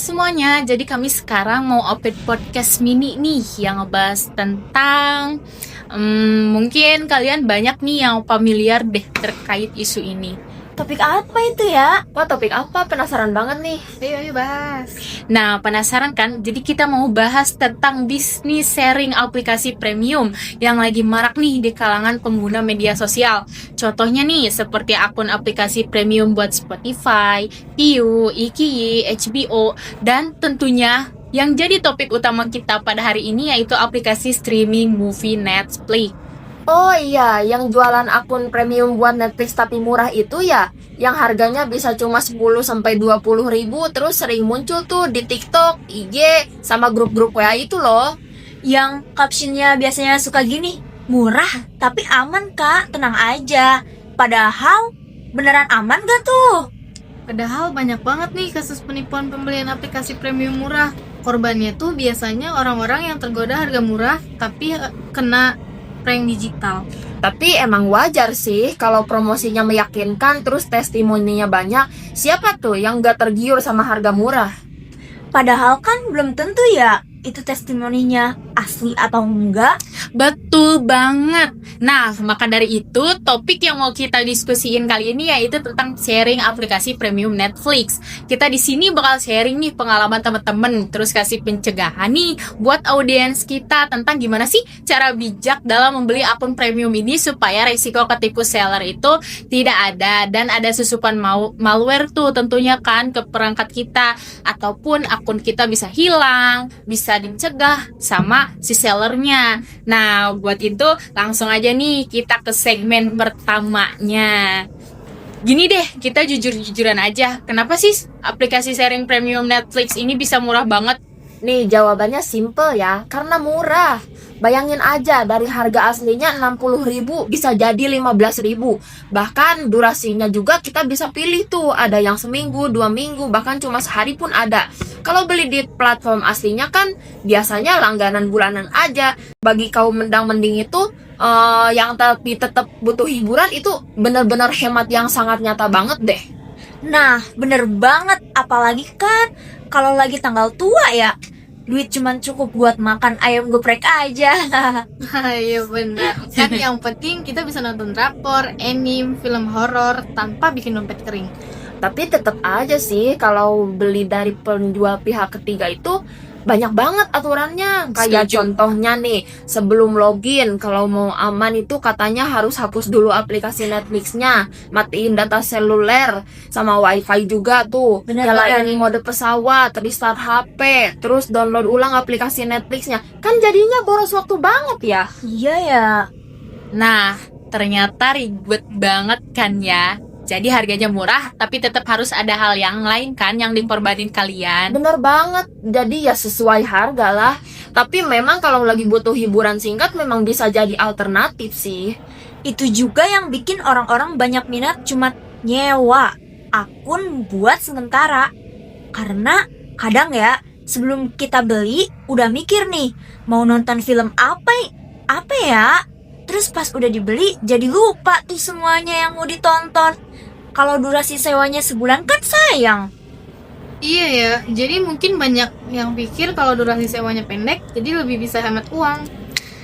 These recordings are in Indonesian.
semuanya, jadi kami sekarang mau update podcast mini nih yang ngebahas tentang mungkin kalian banyak nih yang familiar deh terkait isu ini. Topik apa itu ya? Wah, topik apa? Penasaran banget nih. Ayo bahas. Nah, penasaran kan? Jadi kita mau bahas tentang bisnis sharing aplikasi premium yang lagi marak nih di kalangan pengguna media sosial. Contohnya nih, seperti akun aplikasi premium buat Spotify, Viu, Ikiyi, HBO, dan tentunya yang jadi topik utama kita pada hari ini yaitu aplikasi streaming movie Netflix. Oh iya, yang jualan akun premium buat Netflix tapi murah itu ya, yang harganya bisa cuma 10-20 ribu, terus sering muncul tuh di TikTok, IG, sama grup-grup WA itu loh. Yang captionnya biasanya suka gini, murah tapi aman kak, tenang aja. Padahal beneran aman gak tuh? Padahal banyak banget nih kasus penipuan pembelian aplikasi premium murah. Korbannya tuh biasanya orang-orang yang tergoda harga murah tapi kena prank digital. Tapi emang wajar sih kalau promosinya meyakinkan terus testimoninya banyak. Siapa tuh yang gak tergiur sama harga murah? Padahal kan belum tentu ya itu testimoninya asli atau enggak. Betul banget. Nah, maka dari itu topik yang mau kita diskusiin kali ini yaitu tentang sharing aplikasi premium Netflix. Kita di sini bakal sharing nih pengalaman teman-teman, terus kasih pencegahan nih buat audiens kita tentang gimana sih cara bijak dalam membeli akun premium ini supaya resiko ketipu seller itu tidak ada dan ada susupan malware tuh tentunya kan ke perangkat kita ataupun akun kita bisa hilang, bisa dicegah sama si sellernya. Nah, buat itu langsung aja nih kita ke segmen pertamanya. Gini deh, kita jujur-jujuran aja. Kenapa sih aplikasi sharing premium Netflix ini bisa murah banget? Nih jawabannya simple ya, karena murah. Bayangin aja dari harga aslinya 60 ribu bisa jadi 15 ribu. Bahkan durasinya juga kita bisa pilih tuh, ada yang seminggu, 2 minggu, bahkan cuma sehari pun ada. Kalau beli di platform aslinya kan biasanya langganan bulanan aja. Bagi kaum mendang-mending itu yang tapi tetap butuh hiburan itu bener-bener hemat yang sangat nyata banget deh. Nah, bener banget. Apalagi kan kalau lagi tanggal tua ya, duit cuman cukup buat makan ayam geprek aja. Iya benar. Kan yang penting kita bisa nonton drakor, anime, film horor tanpa bikin dompet kering. Tapi tetap aja sih kalau beli dari penjual pihak ketiga itu banyak banget aturannya. Kayak Setuju. contohnya nih, sebelum login kalau mau aman itu katanya harus hapus dulu aplikasi Netflixnya, matiin data seluler sama wifi juga tuh, Bener nyalain mode pesawat, restart HP, terus download ulang aplikasi Netflixnya. Kan jadinya boros waktu banget ya. Iya ya. Nah, ternyata ribet banget kan ya. Jadi harganya murah, tapi tetap harus ada hal yang lain kan yang dikorbanin kalian. Bener banget, jadi ya sesuai harga lah. Tapi memang kalau lagi butuh hiburan singkat memang bisa jadi alternatif sih. Itu juga yang bikin orang-orang banyak minat cuma nyewa akun buat sementara. Karena kadang ya, sebelum kita beli udah mikir nih, mau nonton film apa ya? Terus pas udah dibeli jadi lupa tuh semuanya yang mau ditonton. Kalau durasi sewanya sebulan kan sayang. Iya ya. Jadi mungkin banyak yang pikir kalau durasi sewanya pendek, jadi lebih bisa hemat uang.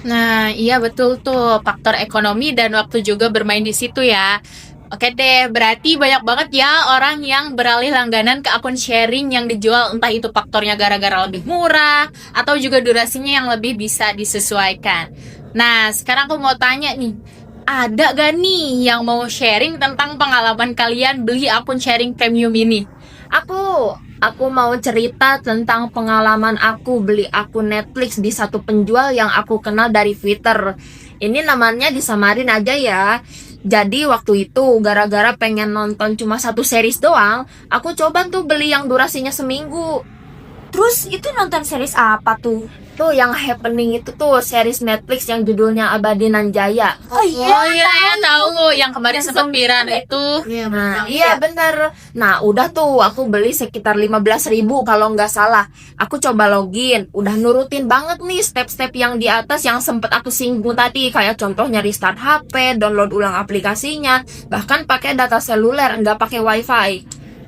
Nah, iya betul tuh. Faktor ekonomi dan waktu juga bermain di situ ya. Oke deh, berarti banyak banget ya orang yang beralih langganan ke akun sharing yang dijual, entah itu faktornya gara-gara lebih murah atau juga durasinya yang lebih bisa disesuaikan. Nah, sekarang aku mau tanya nih, ada gak nih yang mau sharing tentang pengalaman kalian beli akun sharing premium ini? Aku mau cerita tentang pengalaman aku beli akun Netflix di satu penjual yang aku kenal dari Twitter. Ini namanya disamarin aja ya. Jadi waktu itu gara-gara pengen nonton cuma satu series doang, aku coba tuh beli yang durasinya seminggu. Terus itu nonton series apa tuh? Tuh yang happening itu tuh series Netflix yang judulnya Abadi Nanjaya. Oh iya, tahu yang kemarin sempat viral itu. Iya Nah, iya bener. Nah, udah tuh aku beli sekitar 15 ribu kalau nggak salah. Aku coba login, udah nurutin banget nih step-step yang di atas yang sempet aku singgung tadi. Kayak contohnya restart HP, download ulang aplikasinya, bahkan pakai data seluler, nggak pakai wifi.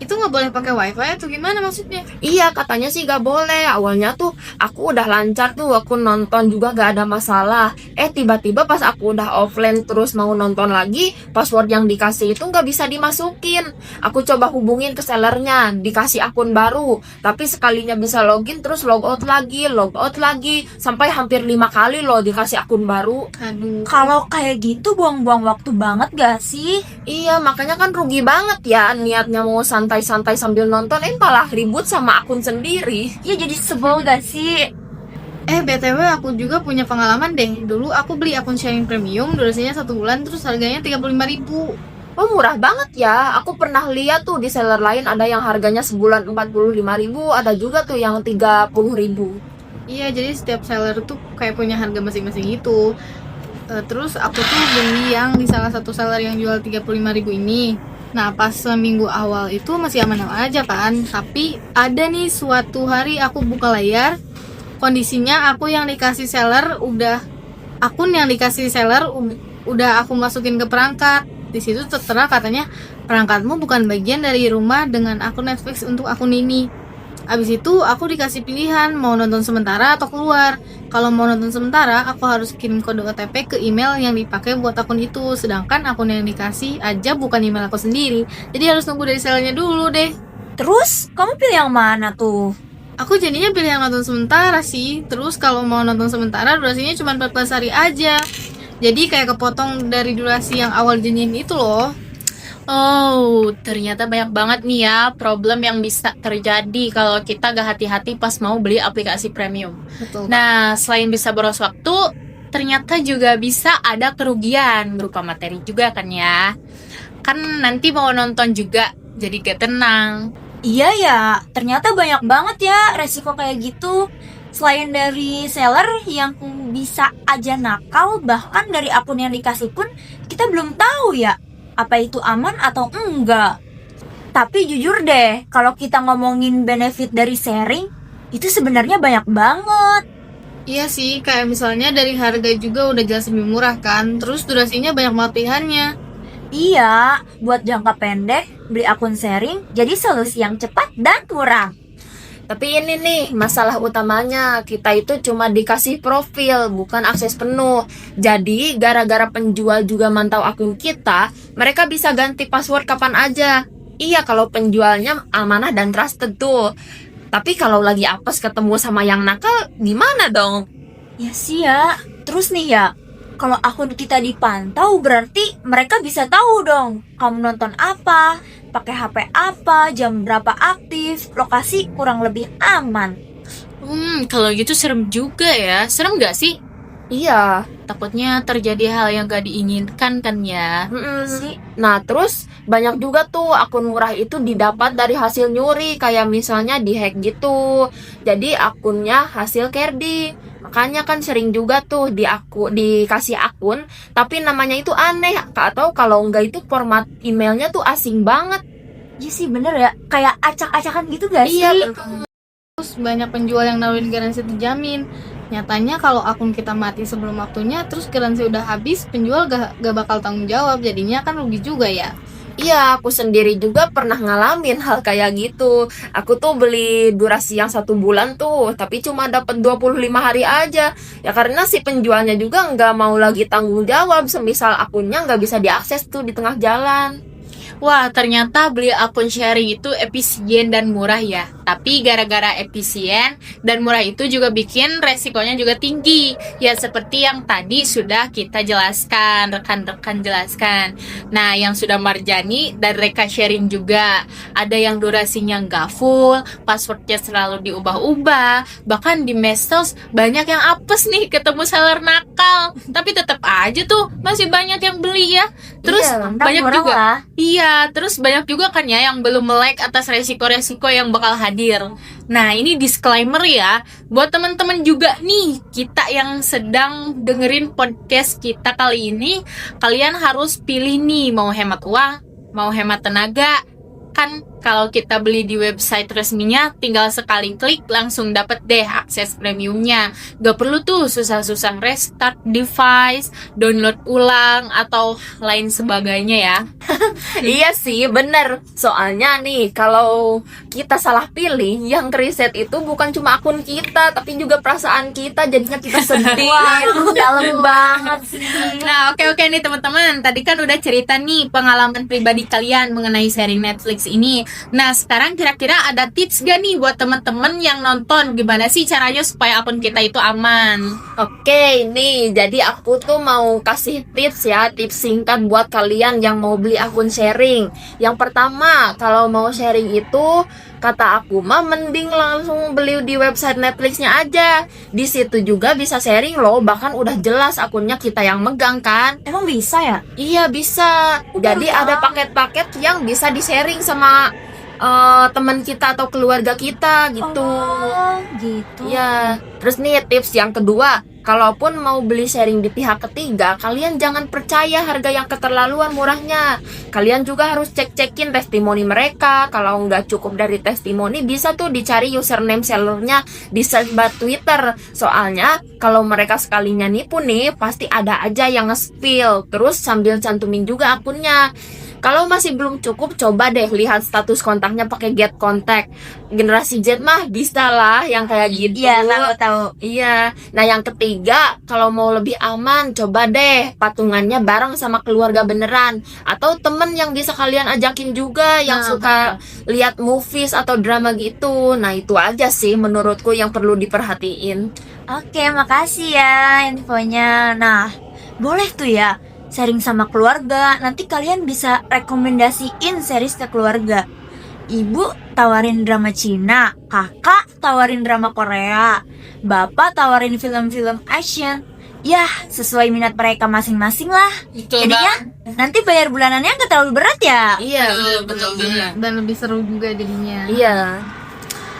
Itu nggak boleh pakai wifi atau gimana maksudnya? Iya, katanya sih gak boleh. Awalnya tuh aku udah lancar tuh, aku nonton juga gak ada masalah. Tiba-tiba pas aku udah offline terus mau nonton lagi, password yang dikasih itu gak bisa dimasukin. Aku coba hubungin ke sellernya, dikasih akun baru, tapi sekalinya bisa login terus logout lagi, sampai hampir 5 kali loh dikasih akun baru. Aduh. Kalau kayak gitu buang-buang waktu banget gak sih? Iya, makanya kan rugi banget ya, niatnya mau santai-santai sambil nonton, malah ribut sama akun sendiri. Ya jadi sebel gak sih? BTW aku juga punya pengalaman deh. Dulu aku beli akun sharing premium, durasinya 1 bulan, terus harganya 35.000. Oh, murah banget ya. Aku pernah lihat tuh di seller lain ada yang harganya sebulan 45.000, ada juga tuh yang 30.000. Iya, jadi setiap seller tuh kayak punya harga masing-masing gitu. Terus aku tuh beli yang di salah satu seller yang jual 35.000 ini. Nah, pas seminggu awal itu masih aman-aman aja kan. Tapi ada nih suatu hari aku buka layar, kondisinya akun yang dikasih seller udah aku masukin ke perangkat. Di situ tertera katanya perangkatmu bukan bagian dari rumah dengan akun Netflix untuk akun ini. Abis itu aku dikasih pilihan mau nonton sementara atau keluar. Kalau mau nonton sementara, aku harus kirim kode OTP ke email yang dipakai buat akun itu. Sedangkan akun yang dikasih aja bukan email aku sendiri. Jadi harus nunggu dari sellernya dulu deh. Terus kamu pilih yang mana tuh? Aku jadinya pilih yang nonton sementara sih. Terus kalau mau nonton sementara durasinya cuma 14 hari aja. Jadi kayak kepotong dari durasi yang awal janjiin itu loh. Oh, ternyata banyak banget nih ya problem yang bisa terjadi kalau kita gak hati-hati pas mau beli aplikasi premium. Betul. Nah, selain bisa boros waktu, ternyata juga bisa ada kerugian berupa materi juga kan ya. Kan nanti mau nonton juga jadi gak tenang. Iya ya, ternyata banyak banget ya resiko kayak gitu. Selain dari seller yang bisa aja nakal, bahkan dari akun yang dikasih pun kita belum tahu ya apa itu aman atau enggak. Tapi jujur deh, kalau kita ngomongin benefit dari sharing, itu sebenarnya banyak banget. Iya sih, kayak misalnya dari harga juga udah jelas lebih murah kan. Terus durasinya banyak banget pilihannya. Iya, buat jangka pendek, beli akun sharing jadi solusi yang cepat dan murah. Tapi ini nih masalah utamanya, kita itu cuma dikasih profil, bukan akses penuh. Jadi gara-gara penjual juga mantau akun kita, mereka bisa ganti password kapan aja. Iya, kalau penjualnya amanah dan trusted tuh. Tapi kalau lagi apes ketemu sama yang nakal, gimana dong? Ya sih ya. Terus nih ya, kalau akun kita dipantau berarti mereka bisa tahu dong kamu nonton apa, pakai HP apa, jam berapa aktif, lokasi kurang lebih aman. Kalau gitu serem juga ya. Serem gak sih? Iya. Takutnya terjadi hal yang gak diinginkan kan ya. Nah, terus banyak juga tuh akun murah itu didapat dari hasil nyuri, kayak misalnya dihack gitu. Jadi akunnya hasil Kerdi. Makanya kan sering juga tuh dikasih akun, tapi namanya itu aneh, atau kalau enggak itu format emailnya tuh asing banget. Iya sih bener ya, kayak acak-acakan gitu gak sih? Iya, betul. Terus banyak penjual yang nawarin garansi terjamin. Nyatanya kalau akun kita mati sebelum waktunya, terus garansi udah habis, penjual gak bakal tanggung jawab. Jadinya kan rugi juga ya. Iya, aku sendiri juga pernah ngalamin hal kayak gitu. Aku tuh beli durasi yang 1 bulan tuh, tapi cuma dapat 25 hari aja. Ya karena si penjualnya juga nggak mau lagi tanggung jawab, semisal akunnya nggak bisa diakses tuh di tengah jalan. Wah, ternyata beli akun sharing itu efisien dan murah ya. Tapi gara-gara efisien dan murah itu juga bikin resikonya juga tinggi. Ya seperti yang tadi sudah kita jelaskan, rekan-rekan jelaskan. Nah, yang sudah Marjani dan Reka sharing juga. Ada yang durasinya nggak full, passwordnya selalu diubah-ubah. Bahkan di medsos banyak yang apes nih ketemu seller nakal. Tapi tetap aja tuh masih banyak yang beli ya. Terus Iya, mantap, banyak murah juga. lah. Iya, terus banyak juga kan ya yang belum melek atas resiko-resiko yang bakal hadir. Nah, ini disclaimer ya, buat teman-teman juga nih, kita yang sedang dengerin podcast kita kali ini, kalian harus pilih nih, mau hemat uang, mau hemat tenaga, kan kalau kita beli di website resminya tinggal sekali klik langsung dapet deh akses premiumnya. Gak perlu tuh susah-susah restart device, download ulang atau lain sebagainya ya. Iya sih, bener. Soalnya nih, kalau kita salah pilih, yang riset itu bukan cuma akun kita, tapi juga perasaan kita. Jadinya kita sedih. Wah, itu dalam banget sih. Nah, oke nih teman-teman. Tadi kan udah cerita nih pengalaman pribadi kalian mengenai sharing Netflix ini. Nah, sekarang kira-kira ada tips gak nih buat teman-teman yang nonton? Gimana sih caranya supaya akun kita itu aman? Oke, nih, jadi aku tuh mau kasih tips ya, tips singkat buat kalian yang mau beli akun sharing. Yang pertama, kalau mau sharing itu, kata aku mah mending langsung beli di website Netflixnya aja. Di situ juga bisa sharing loh, bahkan udah jelas akunnya kita yang megang kan. Emang bisa ya? Iya bisa. Jadi ada paket-paket yang bisa di-sharing sama teman kita atau keluarga kita gitu. Oh, gitu. Ya, terus nih tips yang kedua, kalaupun mau beli sharing di pihak ketiga, kalian jangan percaya harga yang keterlaluan murahnya. Kalian juga harus cek-cekin testimoni mereka. Kalau nggak cukup dari testimoni, bisa tuh dicari username sellernya di search bar Twitter. Soalnya kalau mereka sekalinya nipu nih, pasti ada aja yang nge-spill. Terus sambil cantumin juga akunnya. Kalau masih belum cukup, coba deh lihat status kontaknya pakai get contact. Generasi Z mah bisa lah yang kayak gitu. Iya, tahu. Iya. Nah, yang ketiga, kalau mau lebih aman, coba deh patungannya bareng sama keluarga beneran atau temen yang bisa kalian ajakin juga yang suka lihat movies atau drama gitu. Nah, itu aja sih menurutku yang perlu diperhatiin. Oke, makasih ya infonya. Nah, boleh tuh ya sharing sama keluarga. Nanti kalian bisa rekomendasiin series ke keluarga. Ibu tawarin drama Cina, kakak tawarin drama Korea, bapak tawarin film-film action. Ya, sesuai minat mereka masing-masing lah. Betul Jadinya nanti bayar bulanannya nggak terlalu berat ya. Iya, betul. Dan lebih seru juga jadinya. Iya.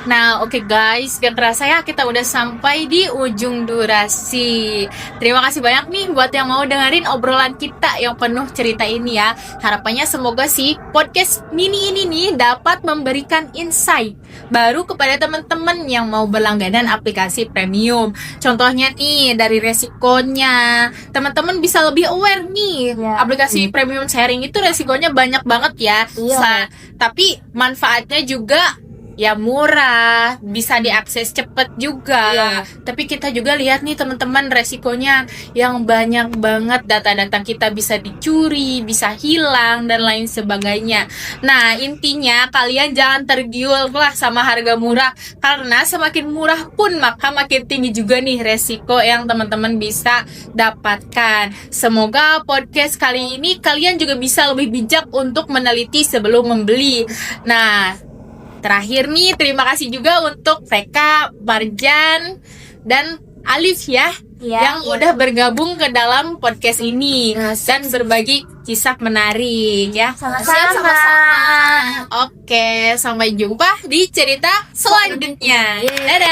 Nah, oke guys, gak terasa ya kita udah sampai di ujung durasi. Terima kasih banyak nih buat yang mau dengerin obrolan kita yang penuh cerita ini ya. Harapannya semoga sih podcast mini ini nih dapat memberikan insight baru kepada teman-teman yang mau berlangganan aplikasi premium. Contohnya nih dari resikonya, teman-teman bisa lebih aware nih. Ya. Aplikasi premium sharing itu resikonya banyak banget ya. Iya. Tapi manfaatnya juga ya murah, bisa diakses cepet juga. Iya. Tapi kita juga lihat nih teman-teman resikonya yang banyak banget, data-data kita bisa dicuri, bisa hilang dan lain sebagainya. Nah, intinya kalian jangan tergiur lah sama harga murah, karena semakin murah pun maka makin tinggi juga nih resiko yang teman-teman bisa dapatkan. Semoga podcast kali ini kalian juga bisa lebih bijak untuk meneliti sebelum membeli. Nah, terakhir nih, terima kasih juga untuk Veka, Marjan, dan Alif ya, yang udah bergabung ke dalam podcast ini dan berbagi kisah menarik ya. Sama-sama. Oke, sampai jumpa di cerita selanjutnya. Dadah.